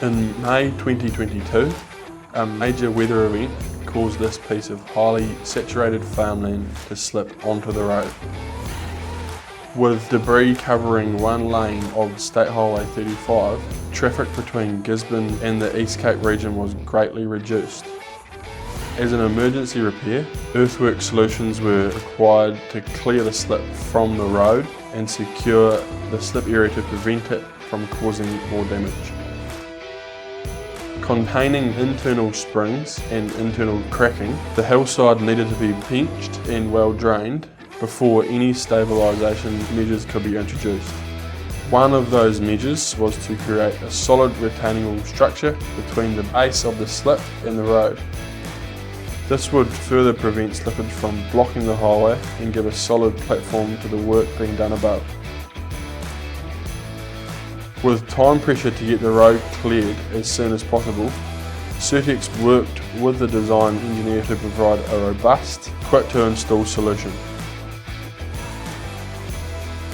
In May 2022, a major weather event caused this piece of highly saturated farmland to slip onto the road. With debris covering one lane of State Highway 35, traffic between Gisborne and the East Cape region was greatly reduced. As an emergency repair, earthwork solutions were required to clear the slip from the road and secure the slip area to prevent it from causing more damage. Containing internal springs and internal cracking, the hillside needed to be pinched and well drained before any stabilisation measures could be introduced. One of those measures was to create a solid retaining wall structure between the base of the slip and the road. This would further prevent slippage from blocking the highway and give a solid platform to the work being done above. With time pressure to get the road cleared as soon as possible, Cirtex worked with the design engineer to provide a robust, quick to install solution.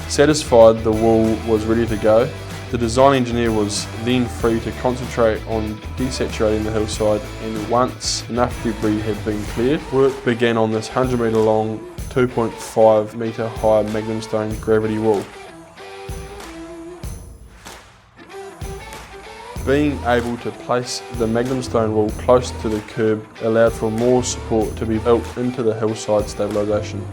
Satisfied the wall was ready to go, the design engineer was then free to concentrate on desaturating the hillside, and once enough debris had been cleared, work began on this 100 metre long, 2.5 metre high MagnumStone gravity wall. Being able to place the MagnumStone wall close to the curb allowed for more support to be built into the hillside stabilisation.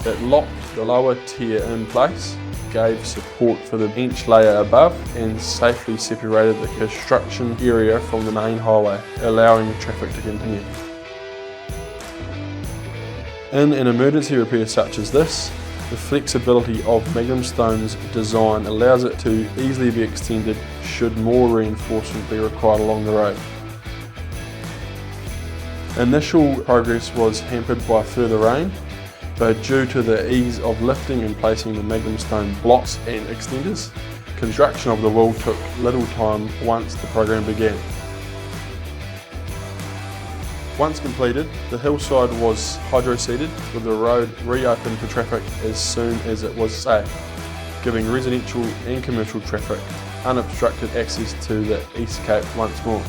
It locked the lower tier in place, gave support for the bench layer above, and safely separated the construction area from the main highway, allowing traffic to continue. In an emergency repair such as this, the flexibility of MagnumStone's design allows it to easily be extended should more reinforcement be required along the road. Initial progress was hampered by further rain, but due to the ease of lifting and placing the MagnumStone blocks and extenders, construction of the wall took little time once the program began. Once completed, the hillside was hydro-seeded with the road reopened to traffic as soon as it was safe, giving residential and commercial traffic unobstructed access to the East Cape once more.